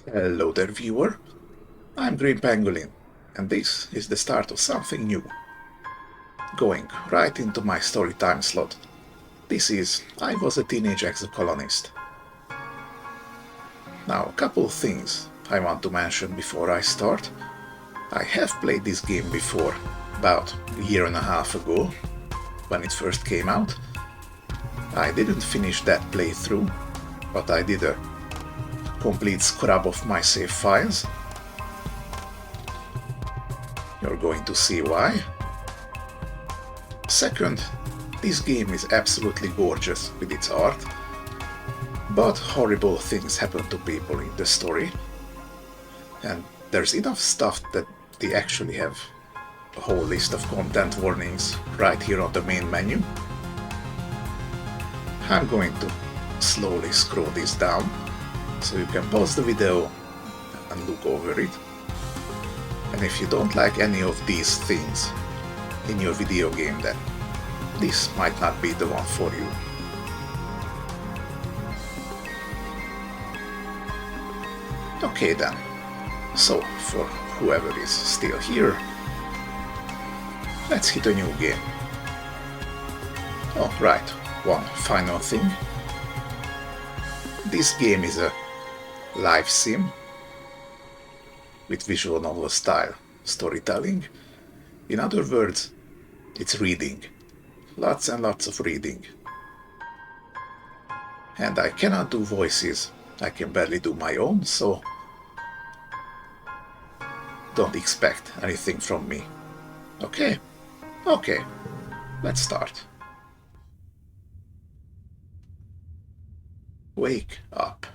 Hello there, viewer. I'm Green Pangolin, and this is the start of something new. Going right into my story time slot. This is I Was a Teenage Exocolonist. Now, a couple of things I want to mention before I start. I have played this game before, about a year and a half ago, when it first came out. I didn't finish that playthrough, but I did a complete scrub of my save files. You're going to see why. Second, this game is absolutely gorgeous with its art, but horrible things happen to people in the story, and there's enough stuff that they actually have a whole list of content warnings right here on the main menu. I'm going to slowly scroll this down, so you can pause the video and look over it. And if you don't like any of these things in your video game, then this might not be the one for you. Okay then, so for whoever is still here, let's hit a new game. Oh right, one final thing. This game is a live sim with visual novel style storytelling. In other words, it's reading. Lots and lots of reading. And I cannot do voices. I can barely do my own, so don't expect anything from me. Okay? Okay, let's start. Wake up.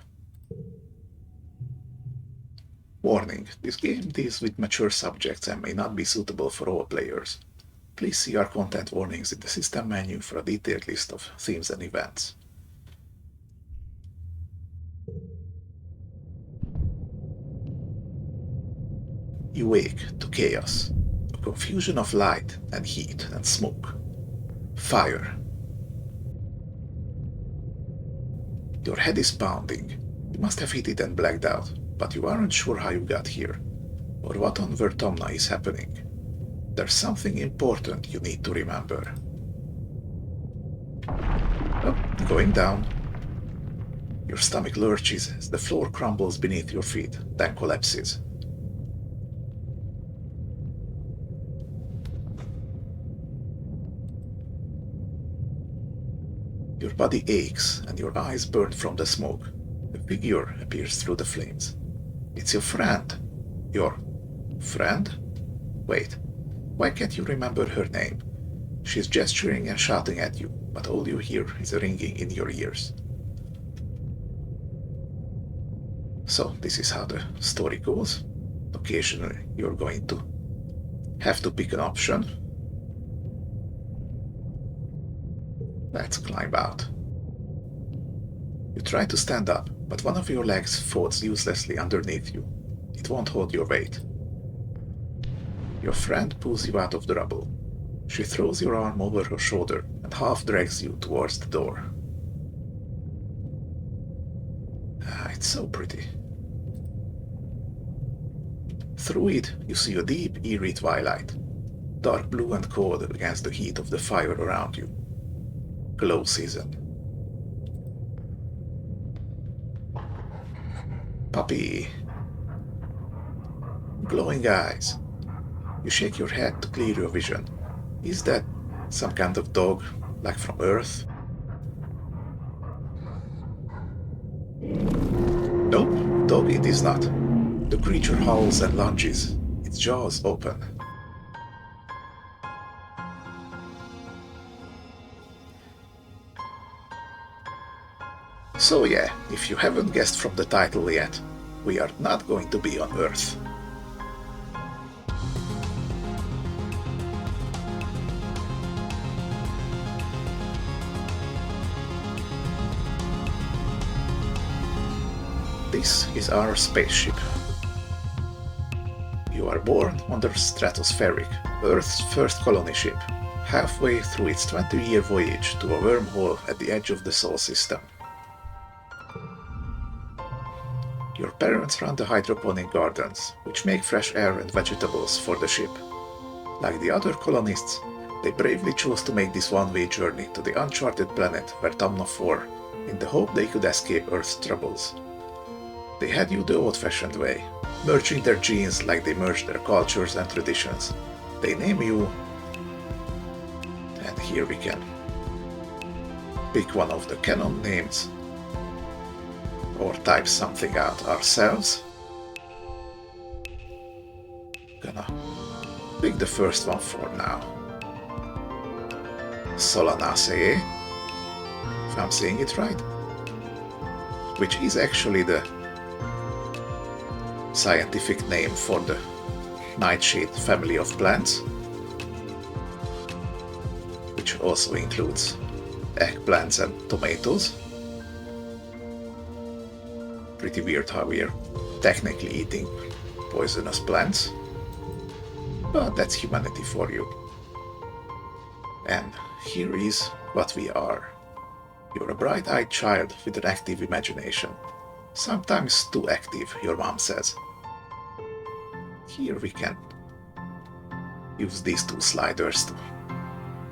Warning, this game deals with mature subjects and may not be suitable for all players. Please see our content warnings in the system menu for a detailed list of themes and events. You wake to chaos, a confusion of light and heat and smoke. Fire. Your head is pounding. You must have hit it and blacked out, but you aren't sure how you got here, or what on Vertomna is happening. There's something important you need to remember. Oh, going down. Your stomach lurches as the floor crumbles beneath your feet, then collapses. Your body aches and your eyes burn from the smoke. A figure appears through the flames. It's your friend. Your friend? Wait, why can't you remember her name? She's gesturing and shouting at you, but all you hear is a ringing in your ears. So this is how the story goes. Occasionally you're going to have to pick an option. Let's climb out. You try to stand up, but one of your legs folds uselessly underneath you. It won't hold your weight. Your friend pulls you out of the rubble. She throws your arm over her shoulder and half drags you towards the door. It's so pretty. Through it, you see a deep, eerie twilight, dark blue and cold against the heat of the fire around you. Glow season. Puppy. Glowing eyes. You shake your head to clear your vision. Is that some kind of dog, like from Earth? Nope, dog it is not. The creature howls and lunges, its jaws open. So yeah, if you haven't guessed from the title yet, we are not going to be on Earth. This is our spaceship. You are born on the Stratospheric, Earth's first colony ship, halfway through its 20-year voyage to a wormhole at the edge of the Sol system. Your parents run the hydroponic gardens, which make fresh air and vegetables for the ship. Like the other colonists, they bravely chose to make this one-way journey to the uncharted planet where Tamna 4, in the hope they could escape Earth's troubles. They had you the old-fashioned way, merging their genes like they merged their cultures and traditions. They name you, and here we can pick one of the canon names, or type something out ourselves. Gonna pick the first one for now. Solanaceae, if I'm saying it right, which is actually the scientific name for the nightshade family of plants, which also includes eggplants and tomatoes. Pretty weird how we're technically eating poisonous plants, but that's humanity for you. And here is what we are. You're a bright-eyed child with an active imagination. Sometimes too active, your mom says. Here we can use these two sliders to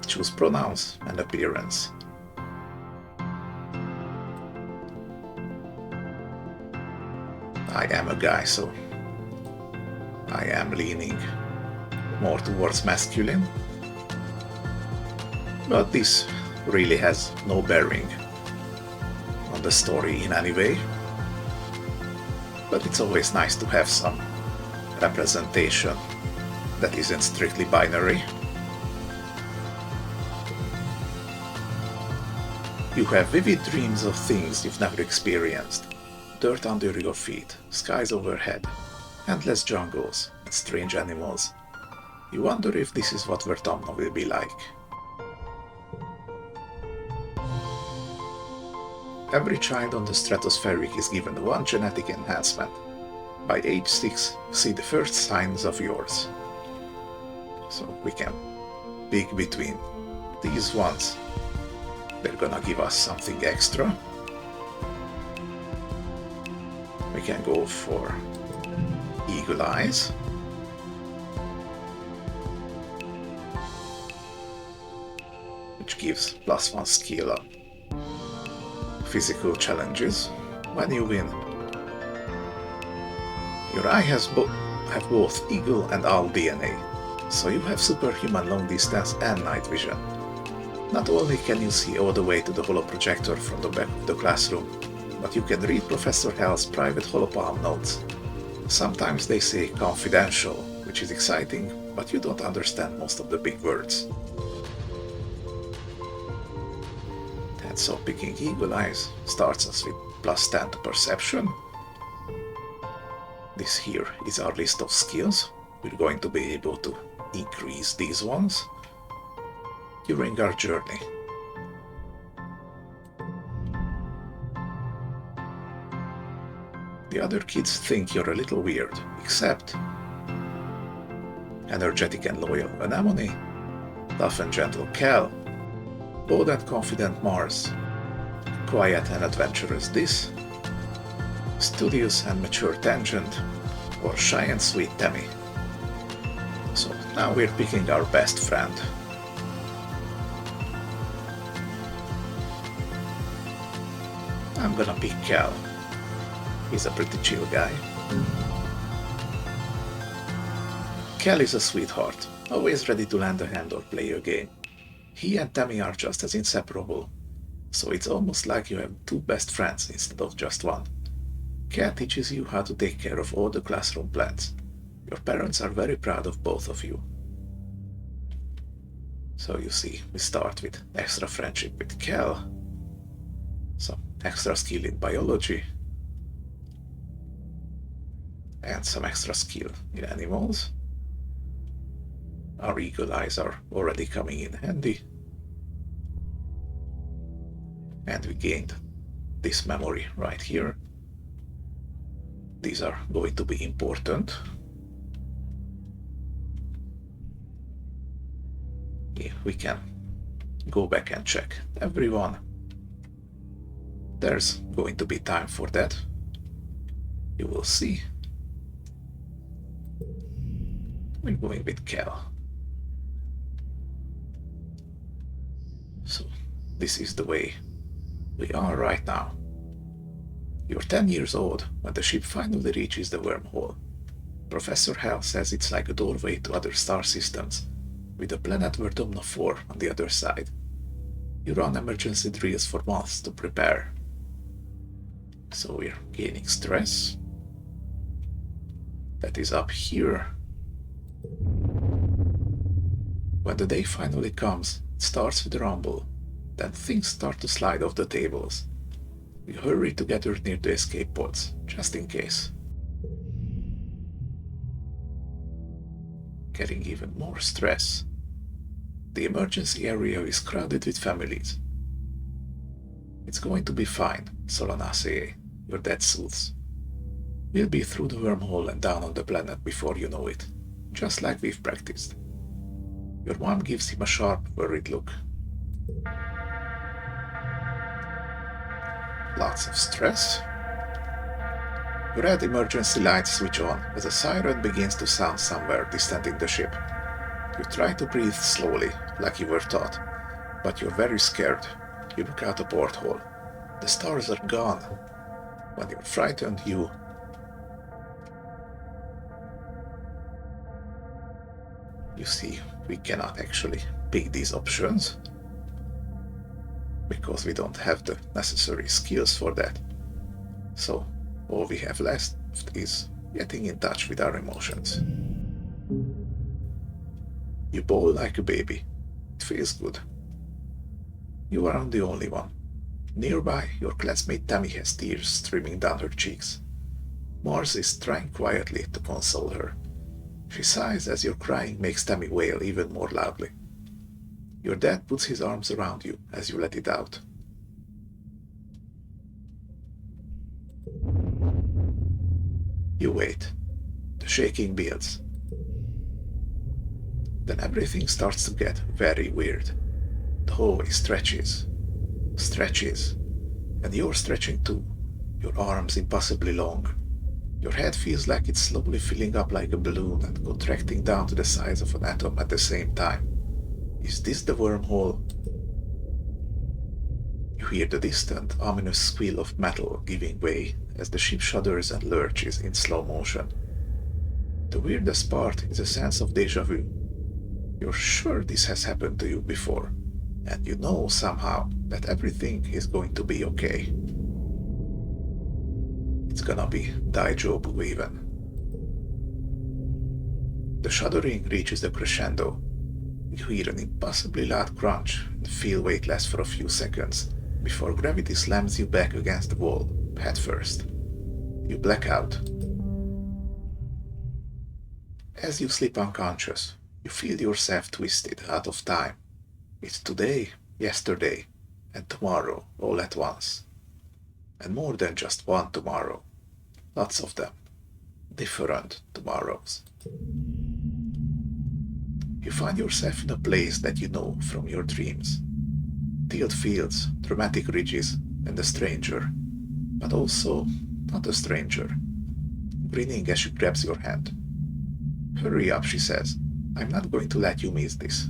choose pronouns and appearance. I am a guy, so I am leaning more towards masculine. But this really has no bearing on the story in any way. But it's always nice to have some representation that isn't strictly binary. You have vivid dreams of things you've never experienced. Dirt under your feet, skies overhead, endless jungles, and strange animals. You wonder if this is what Vertamna will be like. Every child on the stratospheric is given one genetic enhancement. By age 6, see the first signs of yours. So we can pick between these ones. They're gonna give us something extra. We can go for eagle eyes. Which gives +1 skill on physical challenges when you win. Your eye have both eagle and owl DNA, so you have superhuman long distance and night vision. Not only can you see all the way to the holoprojector from the back of the classroom, but you can read Professor Hell's private holopalm notes. Sometimes they say confidential, which is exciting, but you don't understand most of the big words. And so picking eagle eyes starts us with +10 to perception. This here is our list of skills. We're going to be able to increase these ones during our journey. The other kids think you're a little weird, except energetic and loyal Anemone, tough and gentle Cal, bold and confident Mars, quiet and adventurous Dis, studious and mature Tangent, or shy and sweet Temmie. So now we're picking our best friend. I'm gonna pick Cal. He's a pretty chill guy. Cal is a sweetheart, always ready to lend a hand or play a game. He and Temmie are just as inseparable, so it's almost like you have two best friends instead of just one. Cal teaches you how to take care of all the classroom plants. Your parents are very proud of both of you. So you see, we start with extra friendship with Cal, some extra skill in biology, and some extra skill in animals. Our eagle eyes are already coming in handy. And we gained this memory right here. These are going to be important. Yeah, we can go back and check everyone. There's going to be time for that. You will see. We're going with Kel. So, this is the way we are right now. You're 10 years old when the ship finally reaches the wormhole. Professor Hell says it's like a doorway to other star systems, with a planet Verdomno 4 on the other side. You run emergency drills for months to prepare. So we're gaining stress. That is up here. When the day finally comes, it starts with a rumble. Then things start to slide off the tables. We hurry together near the escape pods, just in case. Getting even more stress. The emergency area is crowded with families. It's going to be fine, Solanaceae, your dad soothes. We'll be through the wormhole and down on the planet before you know it, just like we've practiced. Your mom gives him a sharp, worried look. Lots of stress. Red emergency lights switch on as a siren begins to sound somewhere distant in the ship. You try to breathe slowly, like you were taught, but you're very scared. You look out a porthole. The stars are gone. When you're frightened, you see, we cannot actually pick these options, because we don't have the necessary skills for that. So, all we have left is getting in touch with our emotions. You bawl like a baby. It feels good. You aren't the only one. Nearby, your classmate Tammy has tears streaming down her cheeks. Mars is trying quietly to console her. She sighs as your crying makes Tammy wail even more loudly. Your dad puts his arms around you as you let it out. You wait. The shaking builds. Then everything starts to get very weird. The hallway stretches, and you're stretching too, your arms impossibly long. Your head feels like it's slowly filling up like a balloon and contracting down to the size of an atom at the same time. Is this the wormhole? You hear the distant, ominous squeal of metal giving way as the ship shudders and lurches in slow motion. The weirdest part is a sense of déjà vu. You're sure this has happened to you before, and you know somehow that everything is going to be okay. It's gonna be Daijobu even. The shuddering reaches the crescendo. You hear an impossibly loud crunch and feel weightless for a few seconds before gravity slams you back against the wall, head first. You black out. As you slip unconscious, you feel yourself twisted out of time. It's today, yesterday, and tomorrow all at once. And more than just one tomorrow. Lots of them. Different tomorrows. You find yourself in a place that you know from your dreams. Tilled fields, dramatic ridges, and a stranger. But also not a stranger. Grinning as she grabs your hand. Hurry up, she says. I'm not going to let you miss this.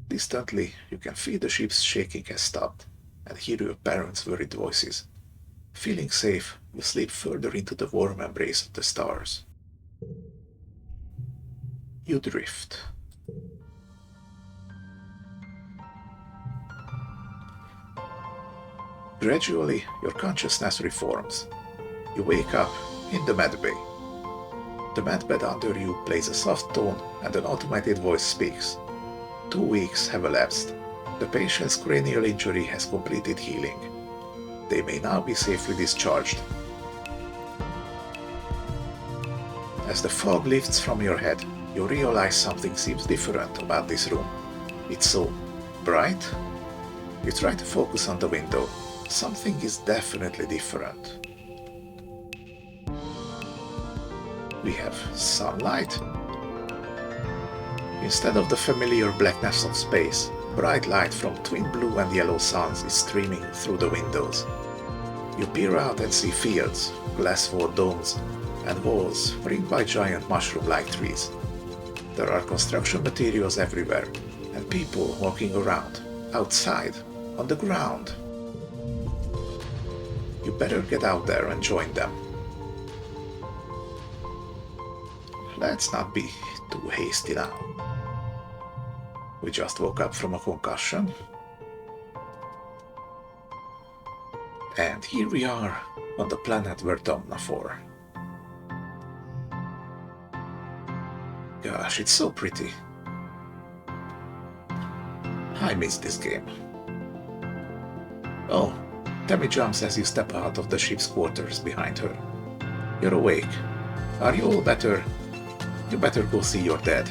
Distantly, you can feel the ship's shaking has stopped and hear your parents' worried voices. Feeling safe, you slip further into the warm embrace of the stars. You drift. Gradually, your consciousness reforms. You wake up in the medbay. The medbed under you plays a soft tone and an automated voice speaks. 2 weeks have elapsed. The patient's cranial injury has completed healing. They may now be safely discharged. As the fog lifts from your head, you realize something seems different about this room. It's so bright. You try to focus on the window. Something is definitely different. We have sunlight. Instead of the familiar blackness of space, bright light from twin blue and yellow suns is streaming through the windows. You peer out and see fields, glass-walled domes, and walls ringed by giant mushroom-like trees. There are construction materials everywhere, and people walking around, outside, on the ground. You better get out there and join them. Let's not be too hasty now. We just woke up from a concussion. And here we are on the planet Vertomna 4. Gosh, it's so pretty. I miss this game. Oh, Tammy jumps as you step out of the ship's quarters behind her. You're awake. Are you all better? You better go see your dad.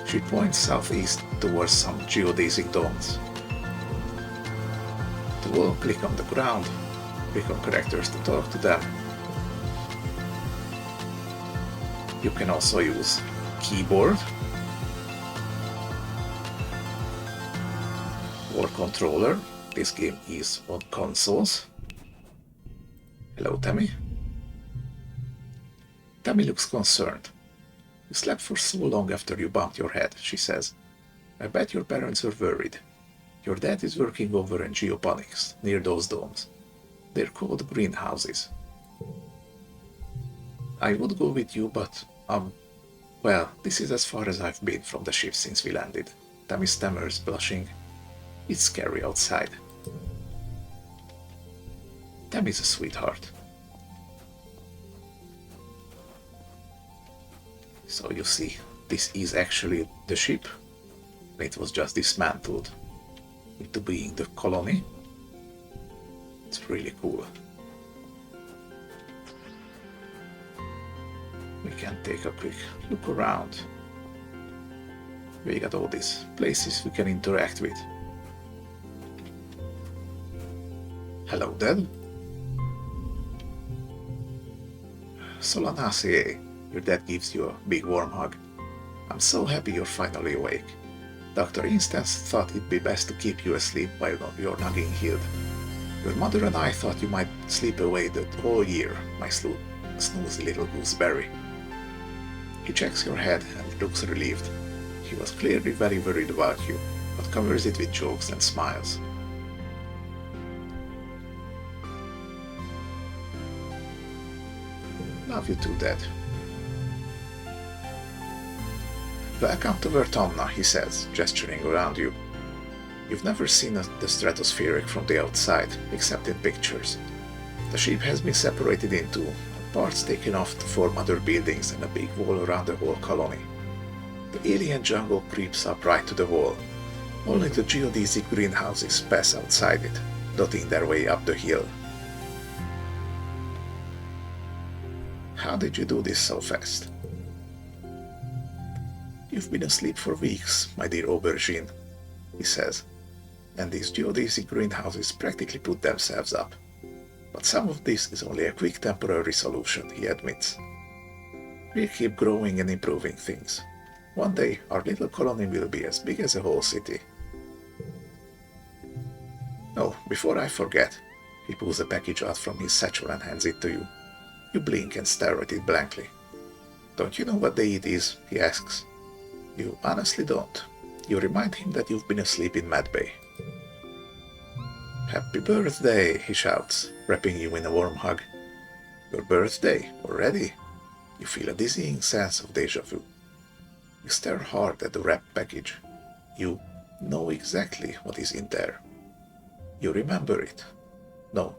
She points southeast towards some geodesic domes. To all, click on the ground. Click on characters to talk to them. You can also use keyboard or controller. This game is on consoles. Hello, Tammy. Tammy looks concerned. You slept for so long after you bumped your head, she says. I bet your parents are worried. Your dad is working over in geoponics, near those domes. They're called greenhouses. I would go with you, but, well, this is as far as I've been from the ship since we landed. Tammy stammers, blushing. It's scary outside. Tammy's a sweetheart. So you see, this is actually the ship. It was just dismantled into being the colony. It's really cool. We can take a quick look around. We got all these places we can interact with. Hello, Dad. Solanaceae. Your dad gives you a big warm hug. I'm so happy you're finally awake. Dr. Instance thought it'd be best to keep you asleep while your nagging healed. Your mother and I thought you might sleep away the whole year, my snoozy little gooseberry. He checks your head and looks relieved. He was clearly very worried about you, but covers it with jokes and smiles. Love you too, Dad. Welcome to Vertomna, he says, gesturing around you. You've never seen the stratospheric from the outside, except in pictures. The ship has been separated in two, parts taken off to form other buildings and a big wall around the whole colony. The alien jungle creeps up right to the wall. Only the geodesic greenhouses pass outside it, dotting their way up the hill. How did you do this so fast? You've been asleep for weeks, my dear aubergine, he says, and these geodesic greenhouses practically put themselves up. But some of this is only a quick temporary solution, he admits. We'll keep growing and improving things. One day our little colony will be as big as a whole city. Oh, before I forget, he pulls a package out from his satchel and hands it to you. You blink and stare at it blankly. Don't you know what day it is? He asks. You honestly don't. You remind him that you've been asleep in Medbay. Happy birthday, he shouts, wrapping you in a warm hug. Your birthday, already? You feel a dizzying sense of deja vu. You stare hard at the wrapped package. You know exactly what is in there. You remember it. No,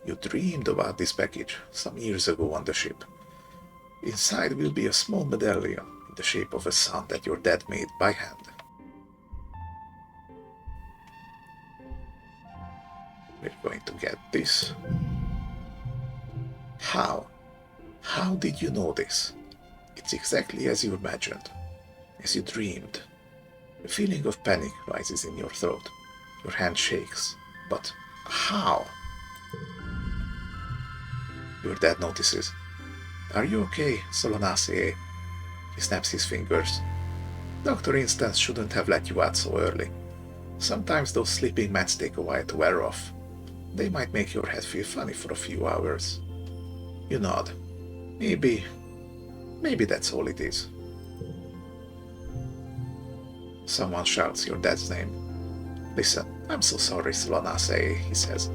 you dreamed about this package some years ago on the ship. Inside will be a small medallion in the shape of a sun that your dad made by hand. We're going to get this. How? How did you know this? It's exactly as you imagined, as you dreamed. A feeling of panic rises in your throat. Your hand shakes. But how? Your dad notices. Are you okay, Solanaceae? He snaps his fingers. Dr. Instance shouldn't have let you out so early. Sometimes those sleeping meds take a while to wear off. They might make your head feel funny for a few hours. You nod. Maybe that's all it is. Someone shouts your dad's name. Listen, I'm so sorry, Solanace, he says,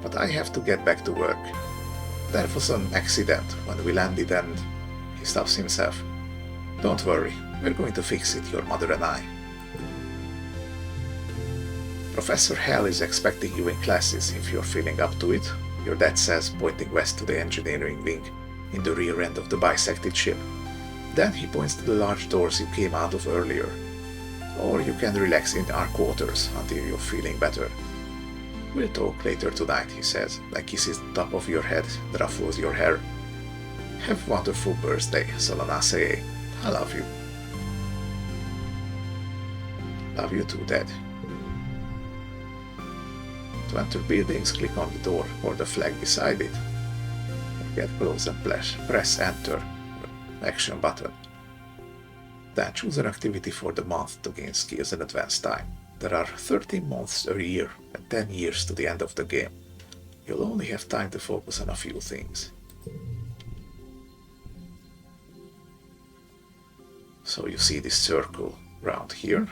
but I have to get back to work. There was an accident when we landed and he stops himself. Don't worry, we're going to fix it, your mother and I. Professor Hell is expecting you in classes if you're feeling up to it, your dad says, pointing west to the engineering wing in the rear end of the bisected ship. Then he points to the large doors you came out of earlier. Or you can relax in our quarters until you're feeling better. We'll talk later tonight, he says, then kisses the top of your head and ruffles your hair. Have a wonderful birthday, Solanace. I love you. Love you too, Dad. To enter buildings, click on the door or the flag beside it. Get close and press Enter, Action button. Then choose an activity for the month to gain skills and advance time. There are 13 months a year and 10 years to the end of the game. You'll only have time to focus on a few things. So you see this circle round here.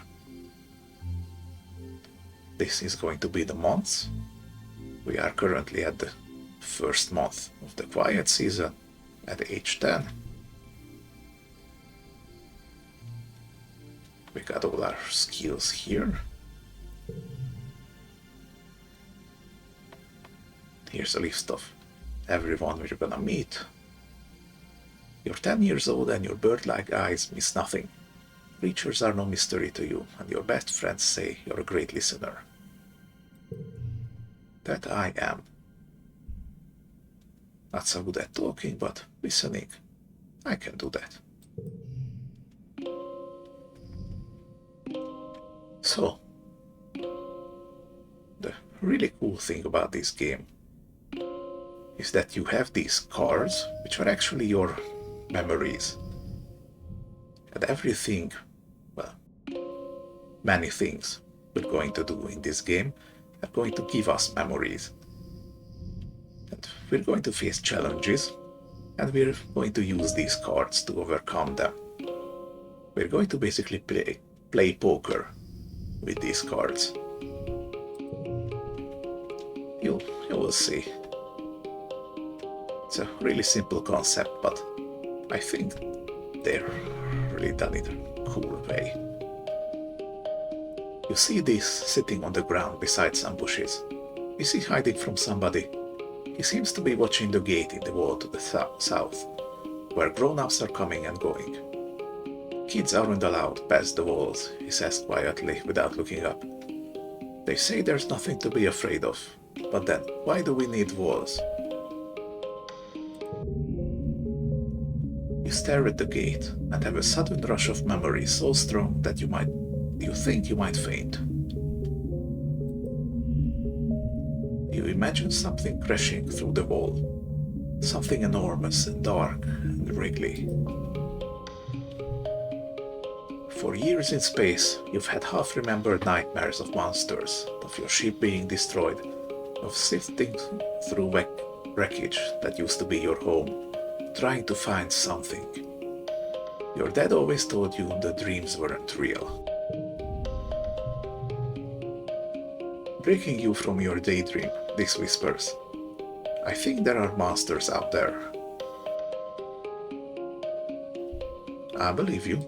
This is going to be the months. We are currently at the first month of the quiet season at age 10. We got all our skills here. Here's a list of everyone we're gonna meet. You're 10 years old and your bird-like eyes miss nothing. Creatures are no mystery to you, and your best friends say you're a great listener. That I am. Not so good at talking, but listening, I can do that. So, the really cool thing about this game is that you have these cards, which are actually your memories. And everything, well, many things we're going to do in this game are going to give us memories. And we're going to face challenges, and we're going to use these cards to overcome them. We're going to basically play poker with these cards. You will see. It's a really simple concept, but I think they're really done it in a cool way. You see this sitting on the ground beside some bushes. Is he hiding from somebody? He seems to be watching the gate in the wall to the south, where grown-ups are coming and going. Kids aren't allowed past the walls, he says quietly without looking up. They say there's nothing to be afraid of, but then why do we need walls? You stare at the gate and have a sudden rush of memory so strong that you think you might faint. You imagine something crashing through the wall, something enormous and dark and wriggly. For years in space, you've had half-remembered nightmares of monsters, of your ship being destroyed, of sifting through wreckage that used to be your home, trying to find something. Your dad always told you the dreams weren't real. Breaking you from your daydream, this whispers, I think there are monsters out there. I believe you.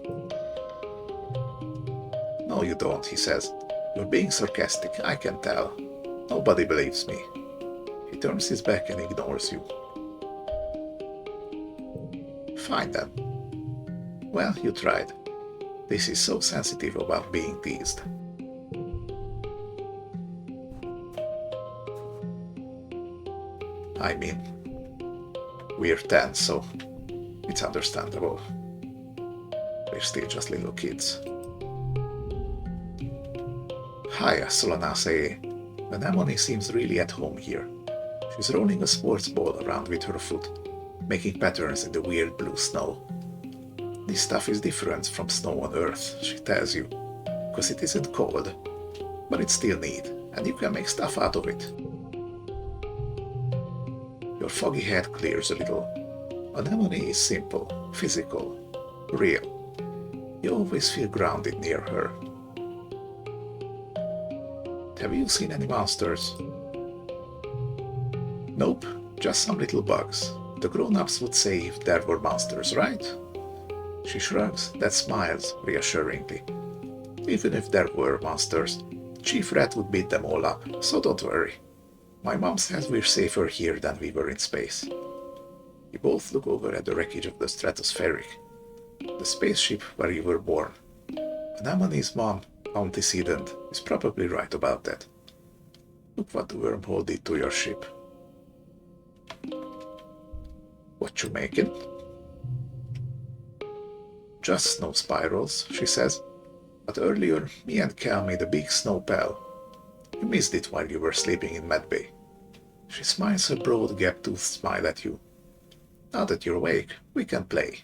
No, you don't, he says. You're being sarcastic, I can tell. Nobody believes me. He turns his back and ignores you. Fine then. Well, you tried. This is so sensitive about being teased. I mean, we're 10, so it's understandable. We're still just little kids. Hi, Solanace. The Anemone seems really at home here. She's rolling a sports ball around with her foot, making patterns in the weird blue snow. This stuff is different from snow on Earth, she tells you, because it isn't cold, but it's still neat, and you can make stuff out of it. Your foggy head clears a little. Anemone is simple, physical, real. You always feel grounded near her. Have you seen any monsters? Nope, just some little bugs. The grown-ups would say if there were monsters, right? She shrugs, then smiles reassuringly. Even if there were monsters, Chief Rat would beat them all up, so don't worry. My mom says we're safer here than we were in space. You both look over at the wreckage of the Stratospheric, the spaceship where you were born. Anemone's mom, antecedent, is probably right about that. Look what the wormhole did to your ship. What you making? Just snow spirals, she says. But earlier, me and Cal made a big snow pal. You missed it while you were sleeping in Medbay. She smiles a broad gap-toothed smile at you. Now that you're awake, we can play.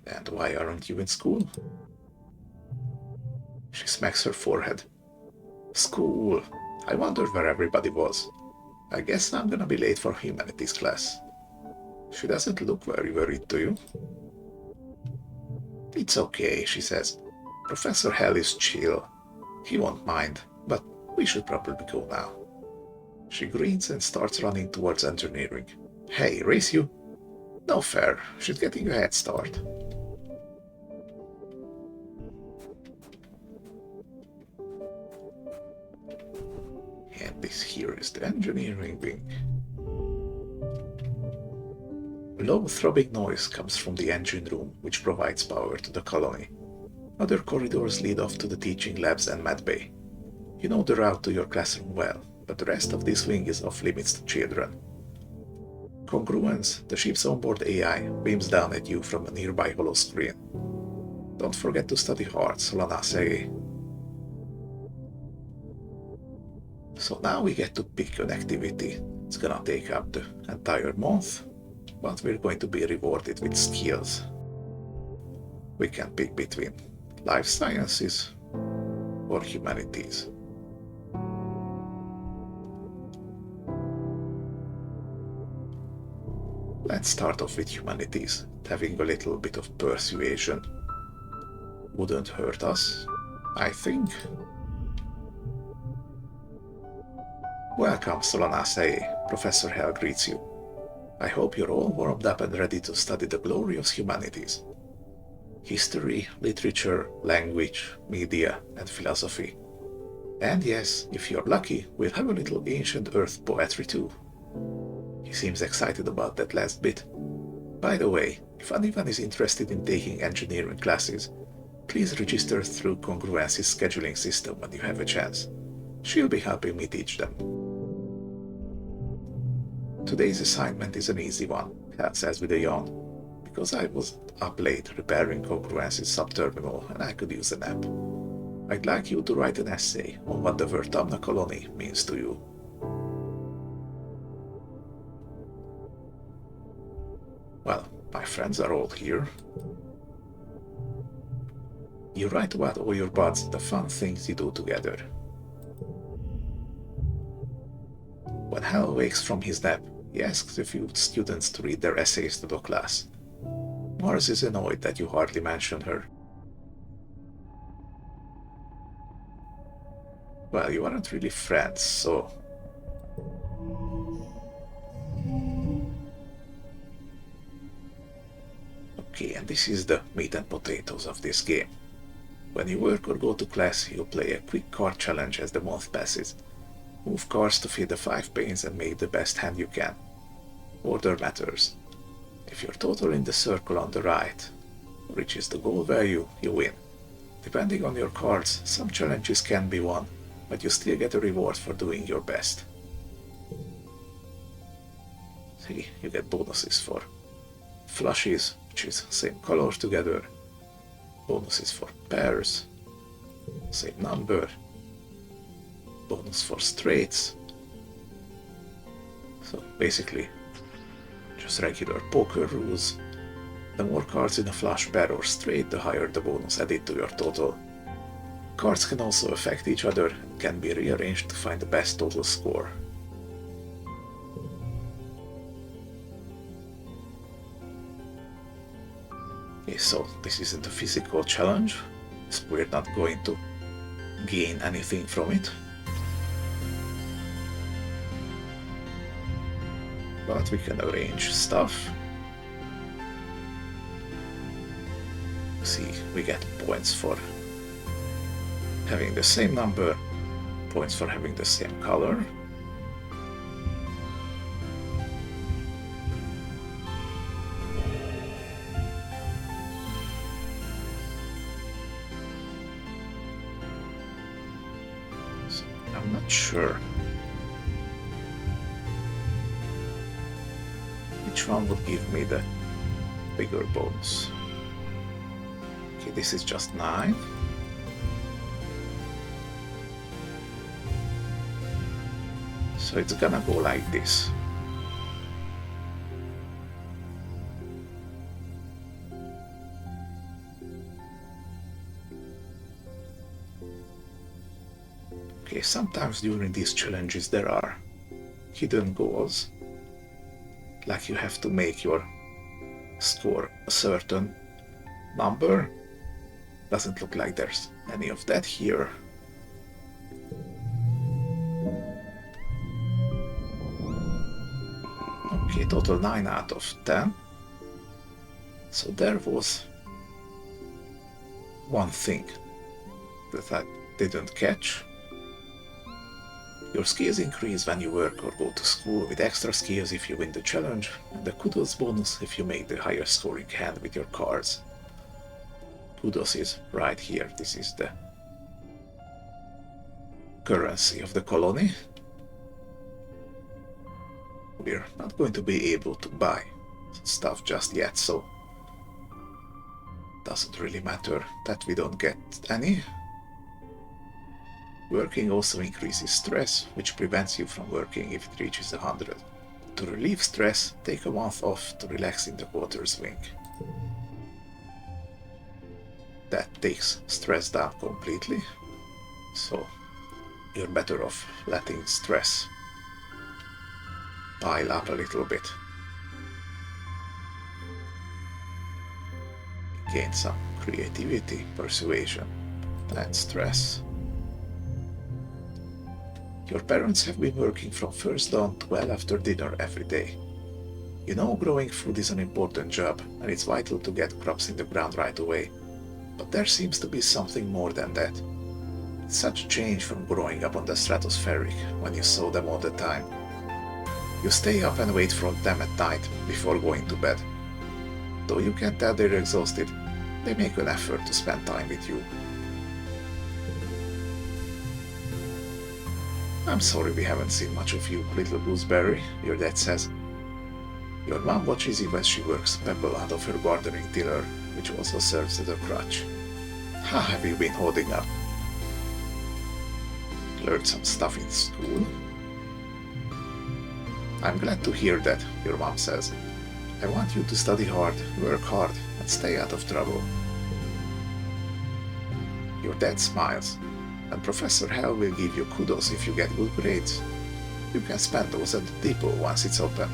And why aren't you in school? She smacks her forehead. School. I wondered where everybody was. I guess I'm gonna be late for humanities class. She doesn't look very worried to you. It's okay, she says. Professor Hell is chill. He won't mind, but we should probably go now. She grins and starts running towards engineering. Hey, race you? No fair, she's getting a head start. And this here is the engineering wing. A low throbbing noise comes from the engine room, which provides power to the colony. Other corridors lead off to the teaching labs and medbay. You know the route to your classroom well, but the rest of this wing is off limits to children. Congruence, the ship's onboard AI, beams down at you from a nearby hollow screen. Don't forget to study hard, Solanase. So now we get to pick an activity. It's gonna take up the entire month, but we're going to be rewarded with skills. We can pick between life sciences or humanities. Let's start off with humanities. Having a little bit of persuasion wouldn't hurt us, I think. Welcome, Solanase. Professor Hell greets you. I hope you're all warmed up and ready to study the glorious humanities. History, literature, language, media, and philosophy. And yes, if you're lucky, we'll have a little ancient Earth poetry too. He seems excited about that last bit. By the way, if anyone is interested in taking engineering classes, please register through Congruence's scheduling system when you have a chance. She'll be helping me teach them. Today's assignment is an easy one, Hal says with a yawn, because I was up late repairing Congruence's subterminal and I could use a nap. I'd like you to write an essay on what the word Tamna colony means to you. Well, my friends are all here. You write about all your buds, the fun things you do together. When Hal wakes from his nap, he asks a few students to read their essays to the class. Mars is annoyed that you hardly mention her. Well, you aren't really friends, so... Okay, and this is the meat and potatoes of this game. When you work or go to class, you'll play a quick card challenge as the month passes. Move cards to fit the 5 panes and make the best hand you can. Order matters. If your total in the circle on the right reaches the goal value, you win. Depending on your cards, some challenges can be won, but you still get a reward for doing your best. See, you get bonuses for flushes, which is same color together, bonuses for pairs, same number, bonus for straights. So basically, just regular poker rules. The more cards in a flush, pair or straight, the higher the bonus added to your total. Cards can also affect each other and can be rearranged to find the best total score. Okay, so this isn't a physical challenge, so we're not going to gain anything from it. But we can arrange stuff. See, we get points for having the same number, points for having the same color. So I'm not sure which one would give me the bigger bonus. Okay, this is just 9. So it's gonna go like this. Okay, sometimes during these challenges there are hidden goals, like you have to make your score a certain number. Doesn't look like there's any of that here. Okay, total 9 out of 10. So there was one thing that I didn't catch. Your skills increase when you work or go to school, with extra skills if you win the challenge, and the kudos bonus if you make the highest scoring hand with your cards. Kudos is right here. This is the currency of the colony. We're not going to be able to buy stuff just yet, so doesn't really matter that we don't get any. Working also increases stress, which prevents you from working if it reaches 100. To relieve stress, take a month off to relax in the quarters wing. That takes stress down completely, so you're better off letting stress pile up a little bit. Gain some creativity, persuasion, and stress. Your parents have been working from first dawn to well after dinner every day. You know growing food is an important job, and it's vital to get crops in the ground right away. But there seems to be something more than that. It's such a change from growing up on the stratospheric, when you saw them all the time. You stay up and wait for them at night before going to bed. Though you can tell they're exhausted, they make an effort to spend time with you. I'm sorry we haven't seen much of you, little gooseberry, your dad says. Your mom watches you as she works pebble out of her gardening tiller, which also serves as a crutch. How have you been holding up? Learned some stuff in school? I'm glad to hear that, your mom says. I want you to study hard, work hard, and stay out of trouble. Your dad smiles, and Professor Hell will give you kudos if you get good grades. You can spend those at the depot once it's open.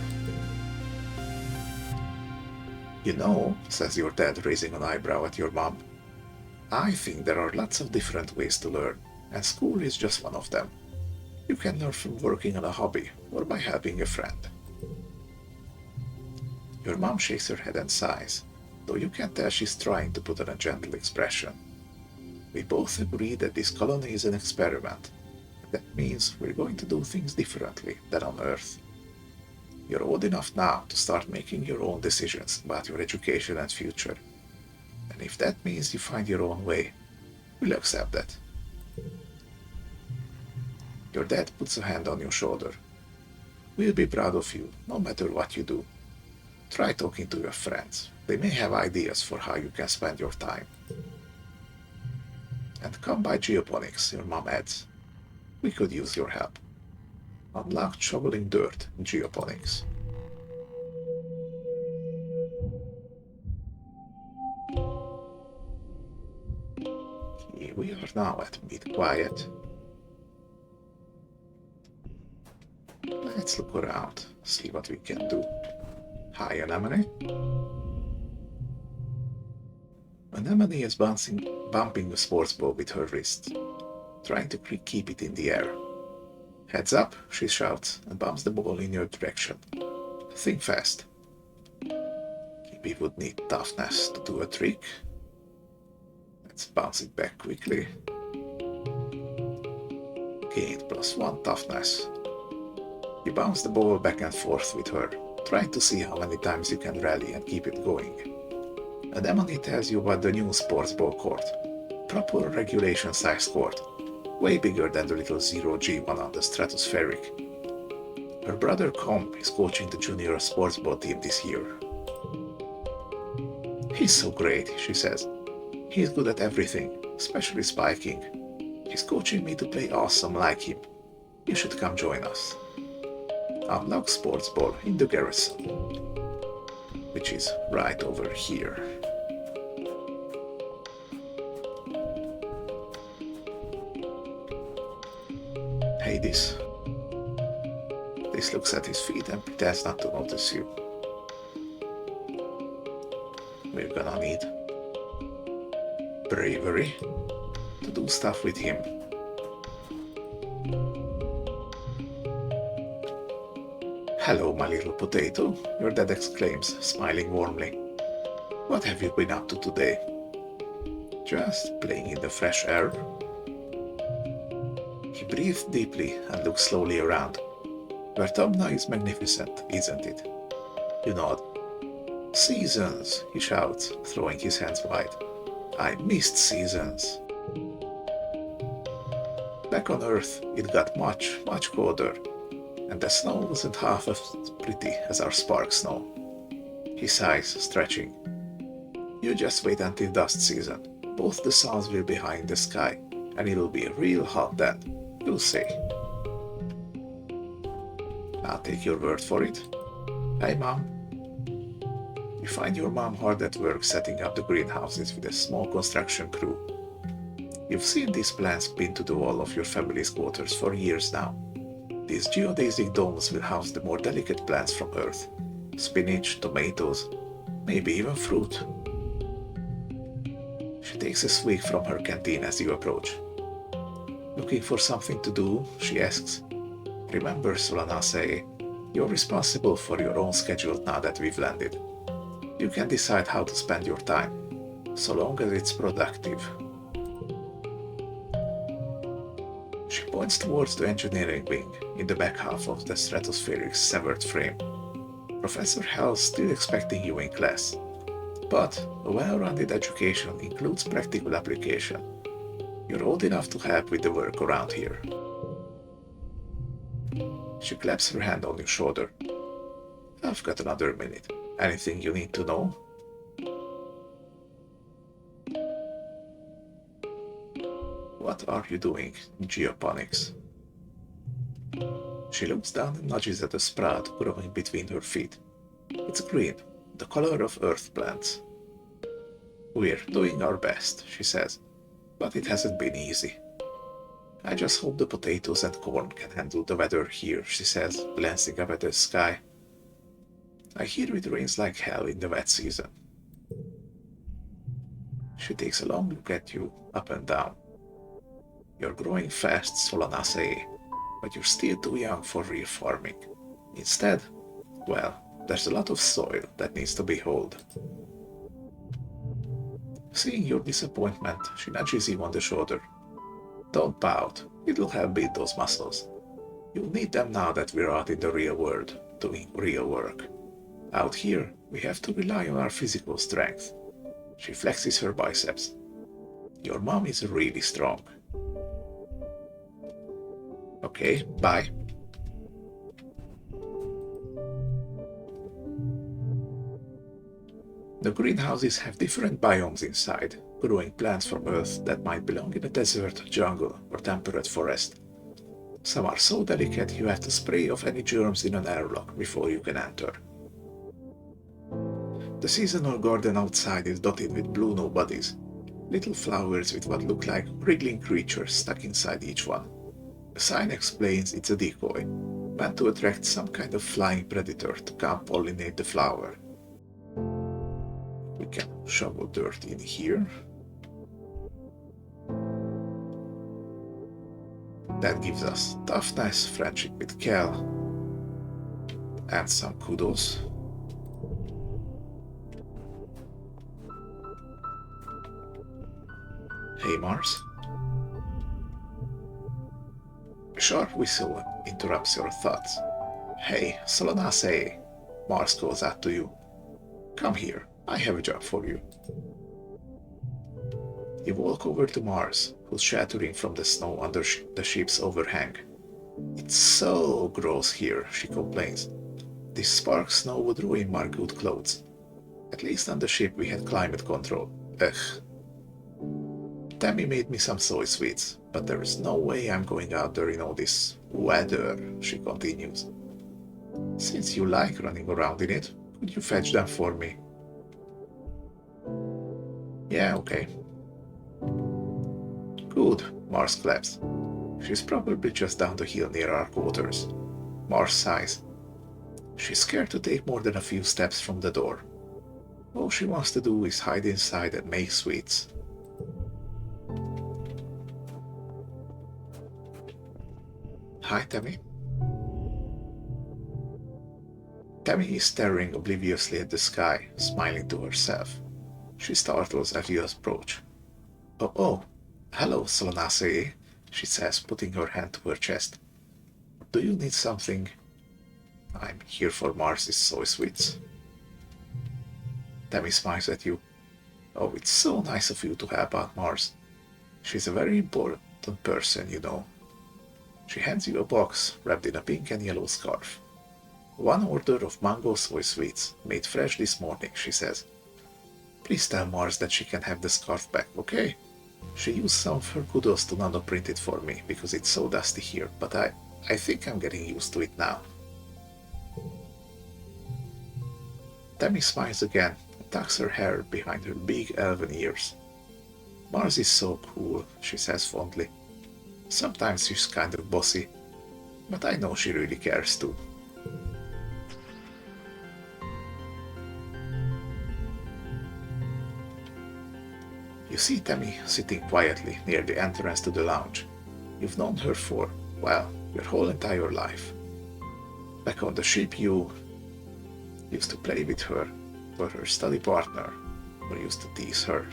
You know, says your dad, raising an eyebrow at your mom, I think there are lots of different ways to learn, and school is just one of them. You can learn from working on a hobby or by helping a friend. Your mom shakes her head and sighs, though you can tell she's trying to put on a gentle expression. We both agree that this colony is an experiment. That means we're going to do things differently than on Earth. You're old enough now to start making your own decisions about your education and future. And if that means you find your own way, we'll accept that. Your dad puts a hand on your shoulder. We'll be proud of you, no matter what you do. Try talking to your friends. They may have ideas for how you can spend your time. And come by geoponics, your mom adds. We could use your help. Unlock shoveling dirt in geoponics. Here we are now at mid-quiet. Let's look around, see what we can do. Hi, Anemone. Anemone is bumping the sports ball with her wrist, trying to keep it in the air. Heads up, she shouts and bumps the ball in your direction. Think fast. Kippy would need toughness to do a trick. Let's bounce it back quickly. Gained +1 toughness. You bounce the ball back and forth with her, trying to see how many times you can rally and keep it going. Anemone tells you about the new sports ball court. Proper regulation size court, way bigger than the little 0G one on the Stratospheric. Her brother Com is coaching the junior sports ball team this year. He's so great, she says. He's good at everything, especially spiking. He's coaching me to play awesome like him. You should come join us. Unlock sports ball in the garrison, which is right over here. Hey, this looks at his feet and pretends not to notice you. We're gonna need bravery to do stuff with him. Hello, my little potato, your dad exclaims, smiling warmly. What have you been up to today? Just playing in the fresh air. He breathes deeply and looks slowly around. Vertomna is magnificent, isn't it? You nod. Seasons, he shouts, throwing his hands wide. I missed seasons. Back on Earth, it got much, much colder, and the snow wasn't half as pretty as our spark snow. He sighs, stretching. You just wait until dust season. Both the suns will be high in the sky, and it'll be real hot then, you'll say. I'll take your word for it. Hey, Mom. You find your mom hard at work setting up the greenhouses with a small construction crew. You've seen these plants pinned to the wall of your family's quarters for years now. These geodesic domes will house the more delicate plants from Earth. Spinach, tomatoes, maybe even fruit. She takes a swig from her canteen as you approach. Looking for something to do, she asks. Remember, Solanaceae, you're responsible for your own schedule now that we've landed. You can decide how to spend your time, so long as it's productive. She points towards the engineering wing in the back half of the Stratospheric severed frame. Professor Hell's still expecting you in class, but a well-rounded education includes practical application. You're old enough to help with the work around here. She claps her hand on your shoulder. I've got another minute. Anything you need to know? What are you doing in geoponics? She looks down and nudges at a sprout growing between her feet. It's green, the color of earth plants. We're doing our best, she says, but it hasn't been easy. I just hope the potatoes and corn can handle the weather here, she says, glancing up at the sky. I hear it rains like hell in the wet season. She takes a long look at you, up and down. You're growing fast, Solanaceae, but you're still too young for real farming. Instead, well, there's a lot of soil that needs to be hoed. Seeing your disappointment, she nudges you on the shoulder. Don't pout, it'll help build those muscles. You'll need them now that we're out in the real world, doing real work. Out here, we have to rely on our physical strength. She flexes her biceps. Your mom is really strong. Okay, bye. The greenhouses have different biomes inside, growing plants from Earth that might belong in a desert, jungle, or temperate forest. Some are so delicate you have to spray off any germs in an airlock before you can enter. The seasonal garden outside is dotted with blue nobodies, little flowers with what look like wriggling creatures stuck inside each one. The sign explains it's a decoy, meant to attract some kind of flying predator to come pollinate the flower. We can Shovel dirt in here. That gives us toughness, friendship with Kel, and some kudos. Hey Mars. A sharp whistle interrupts your thoughts. Hey, Solanace, Mars calls out to you. Come here, I have a job for you. You walk over to Mars, who's shattering from the snow under the ship's overhang. It's so gross here, she complains. This spark snow would ruin my good clothes. At least on the ship we had climate control. Ugh. Tammy made me some soy sweets, but there is no way I'm going out there in all this weather, she continues. Since you like running around in it, could you fetch them for me? Yeah, okay. Good, Mars claps. She's probably just down the hill near our quarters. Mars sighs. She's scared to take more than a few steps from the door. All she wants to do is hide inside and make sweets. Hi, Tammy. Tammy is staring obliviously at the sky, smiling to herself. She startles as you approach. Oh, hello, Solanace, she says, putting her hand to her chest. Do you need something? I'm here for Mars's soy sweets. Tammy smiles at you. Oh, it's so nice of you to help out Mars. She's a very important person, you know. She hands you a box wrapped in a pink and yellow scarf. One order of mango soy sweets, made fresh this morning, she says. Please tell Mars that she can have the scarf back, okay? She used some of her kudos to nanoprint it for me because it's so dusty here, but I think I'm getting used to it now. Tammy smiles again and tucks her hair behind her big elven ears. Mars is so cool, she says fondly. Sometimes she's kind of bossy, but I know she really cares too. You see Tammy sitting quietly near the entrance to the lounge. You've known her for, well, your whole entire life. Back on the ship you used to play with her, were her study partner, or used to tease her.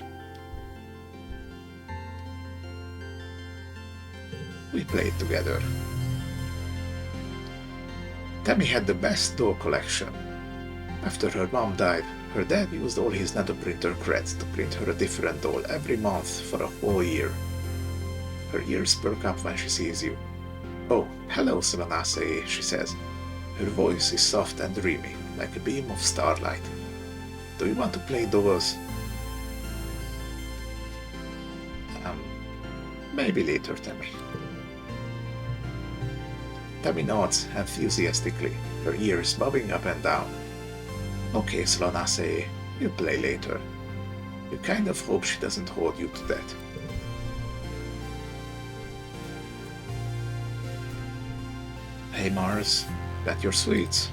We played together. Tammy had the best doll collection. After her mom died, her dad used all his nanoprinter credits to print her a different doll every month for a whole year. Her ears perk up when she sees you. Oh, hello, Solanace, she says. Her voice is soft and dreamy, like a beam of starlight. Do you want to play dolls? Maybe later, Tammy. Tammy nods enthusiastically, her ears bobbing up and down. Okay, Solanace, we'll play later. You kind of hope she doesn't hold you to that. Hey Mars, got your sweets?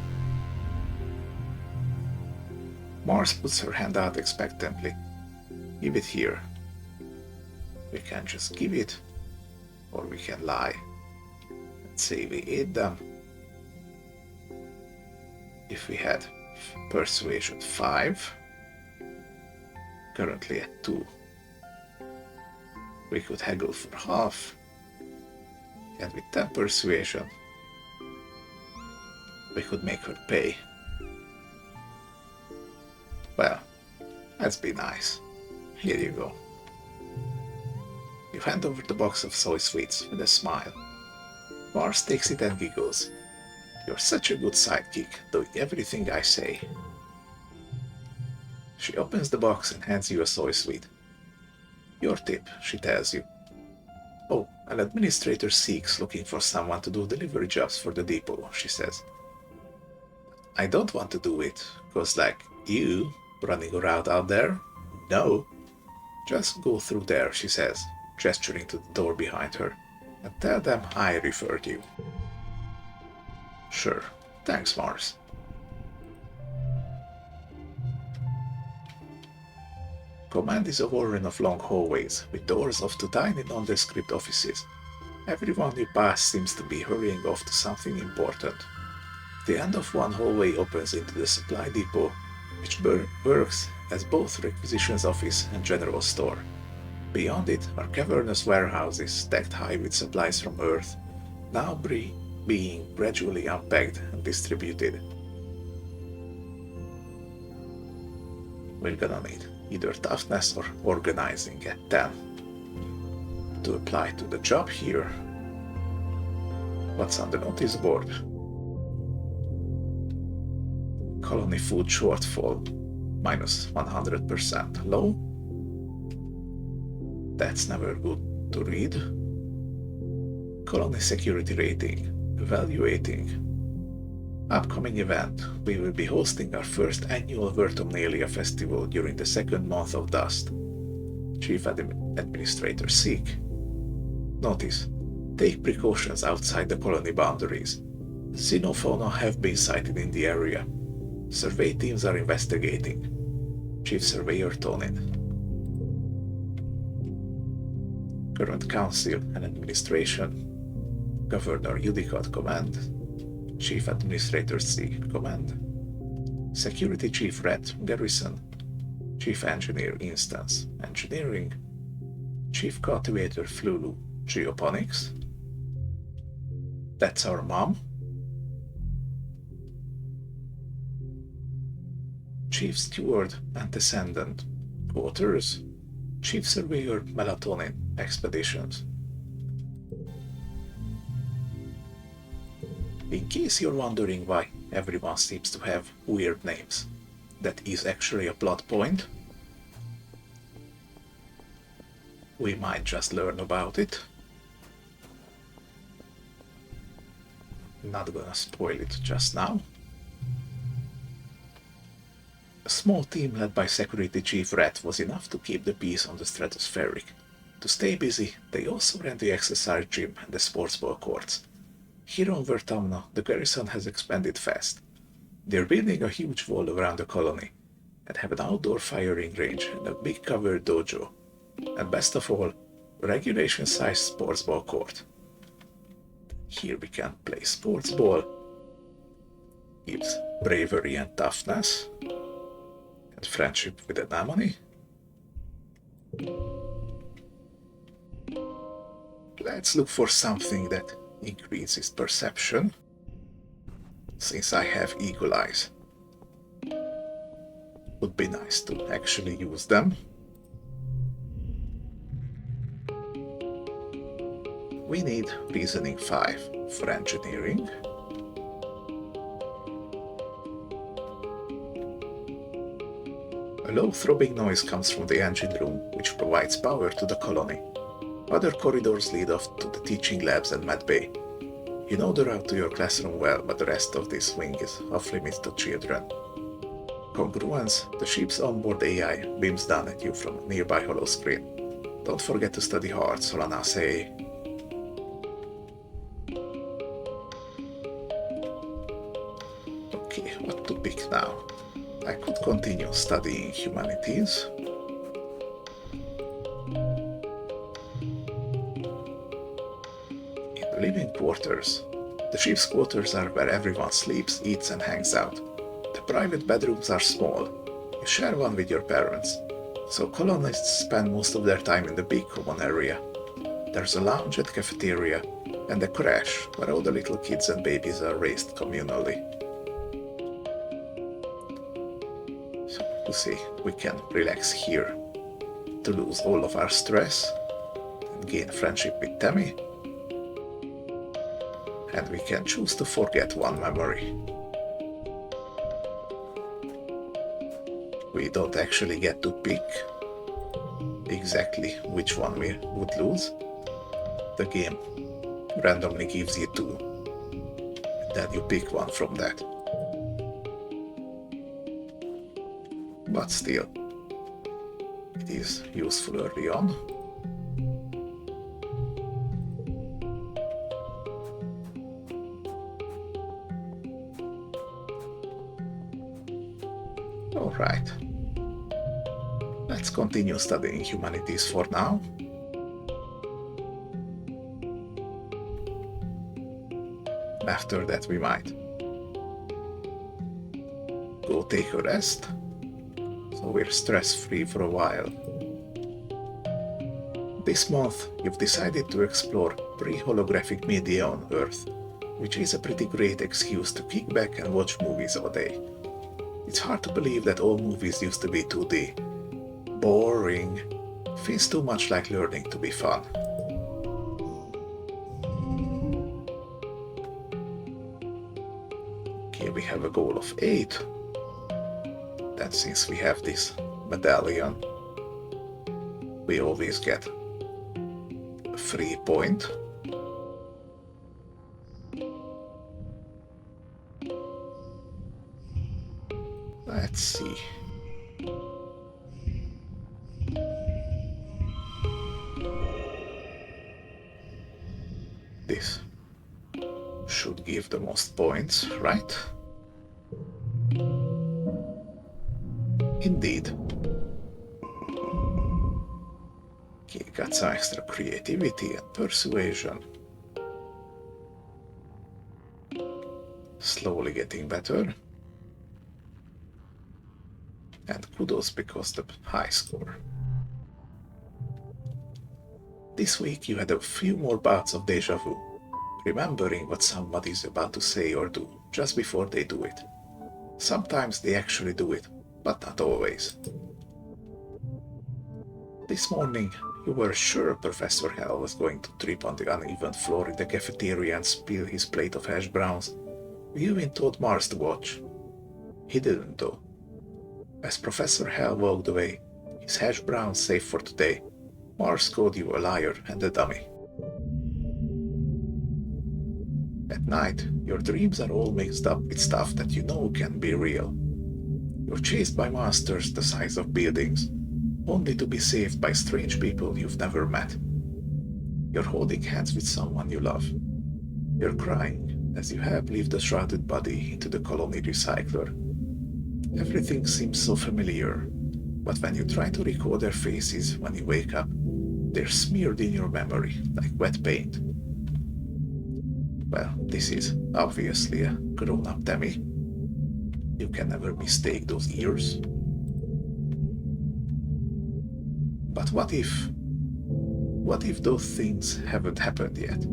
Mars puts her hand out expectantly. Give it here. We can just give it, or we can lie. Let's say we ate them. If we had persuasion 5, currently at 2, we could haggle for half, and with 10 persuasion, we could make her pay. Well, let's be nice. Here you go. You hand over the box of soy sweets with a smile. Mars takes it and giggles. You're such a good sidekick, doing everything I say. She opens the box and hands you a soy sweet. Your tip, she tells you. Oh, an administrator seeks looking for someone to do delivery jobs for the depot, she says. I don't want to do it, cause like you, running around out there? No. Just go through there, she says, gesturing to the door behind her, and tell them I referred you. Sure. Thanks, Mars. Command is a warren of long hallways, with doors off to tiny nondescript offices. Everyone you pass seems to be hurrying off to something important. The end of one hallway opens into the supply depot, which works as both requisitions office and general store. Beyond it are cavernous warehouses stacked high with supplies from Earth, now being gradually unpacked and distributed. We're gonna need either toughness or organizing at 10. To apply to the job here, what's on the notice board? Colony food shortfall, minus 100%. Low? That's never good to read. Colony security rating, evaluating. Upcoming event, we will be hosting our first annual Vertumnalia festival during the second month of Dust. Chief Administrator Seek. Notice, take precautions outside the colony boundaries. Xenofauna have been sighted in the area. Survey teams are investigating. Chief Surveyor Tonin. Current Council and Administration. Governor Udicott Command. Chief Administrator Seek Command. Security Chief Ret Garrison. Chief Engineer Instance Engineering. Chief Cultivator Flulu Geoponics. That's our mom. Chief Steward Antecedent Quarters. Chief Surveyor Melatonin Expeditions. In case you're wondering why everyone seems to have weird names, that is actually a plot point. We might just learn about it. Not gonna spoil it just now. A small team led by Security Chief Rat was enough to keep the peace on the stratospheric. To stay busy, they also ran the exercise gym and the sports ball courts. Here on Vertumna, the garrison has expanded fast. They're building a huge wall around the colony and have an outdoor firing range and a big covered dojo. And best of all, a regulation-sized sports ball court. Here we can play sports ball. Gives bravery and toughness. And friendship with an anemone. Let's look for something that increases perception, since I have eagle eyes. Would be nice to actually use them. We need Reasoning 5 for engineering. A low throbbing noise comes from the engine room, which provides power to the colony. Other corridors lead off to the teaching labs and med bay. You know the route to your classroom well, but the rest of this wing is off limits to children. Congruence, the ship's onboard AI, beams down at you from a nearby hollow screen. Don't forget to study hard, Solana say. Okay, what to pick now? I could continue studying humanities. Living quarters. The ship's quarters are where everyone sleeps, eats and hangs out. The private bedrooms are small. You share one with your parents. So colonists spend most of their time in the big common area. There's a lounge and cafeteria, and a creche where all the little kids and babies are raised communally. So you see, we can relax here to lose all of our stress and gain friendship with Tammy. And we can choose to forget one memory. We don't actually get to pick exactly which one we would lose. The game randomly gives you two, and then you pick one from that. But still, it is useful early on. Alright, Let's continue studying humanities for now. After that we might go take a rest, so we're stress-free for a while. This month you've decided to explore pre-holographic media on Earth, which is a pretty great excuse to kick back and watch movies all day. It's hard to believe that all movies used to be 2D. Boring. Feels too much like learning to be fun. Okay, we have a goal of 8. Then since we have this medallion, we always get a free point. Let's see. This should give the most points, right? Indeed. Okay, got some extra creativity and persuasion. Slowly getting better. And kudos because the high score. This week you had a few more bouts of deja vu, remembering what somebody's about to say or do just before they do it. Sometimes they actually do it, but not always. This morning you were sure Professor Hell was going to trip on the uneven floor in the cafeteria and spill his plate of hash browns. You even told Mars to watch. He didn't though. As Professor Hell walked away, his hash browns safe for today, Mars called you a liar and a dummy. At night, your dreams are all mixed up with stuff that you know can be real. You're chased by monsters the size of buildings, only to be saved by strange people you've never met. You're holding hands with someone you love. You're crying as you help lift the shrouded body into the colony recycler. Everything seems so familiar, but when you try to recall their faces when you wake up, they're smeared in your memory like wet paint. Well, this is obviously a grown-up Demi. You can never mistake those ears. But what if those things haven't happened yet,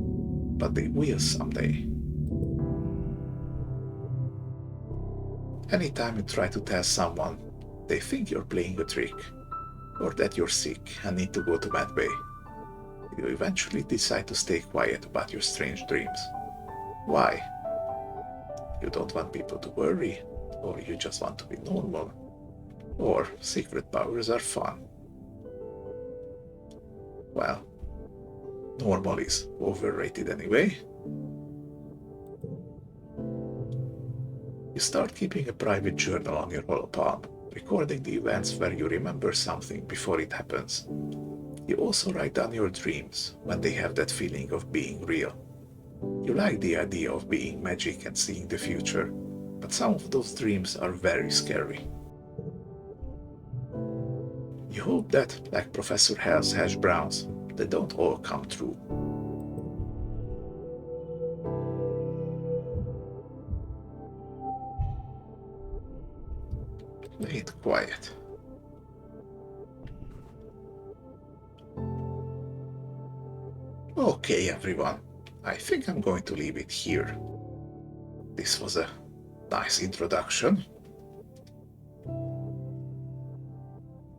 but they will someday? Anytime you try to tell someone, they think you're playing a trick, or that you're sick and need to go to medbay. You eventually decide to stay quiet about your strange dreams. Why? You don't want people to worry, or you just want to be normal, or secret powers are fun. Well, normal is overrated anyway. You start keeping a private journal on your holopalm, recording the events where you remember something before it happens. You also write down your dreams when they have that feeling of being real. You like the idea of being magic and seeing the future, but some of those dreams are very scary. You hope that, like Professor Hell's hash browns, they don't all come true. Play it quiet. Okay, everyone. I think I'm going to leave it here. This was a nice introduction.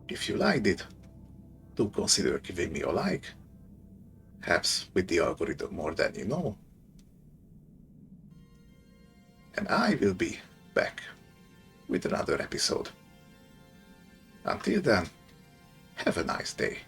If you liked it, do consider giving me a like. Helps with the algorithm more than you know. And I will be back with another episode. Until then, have a nice day.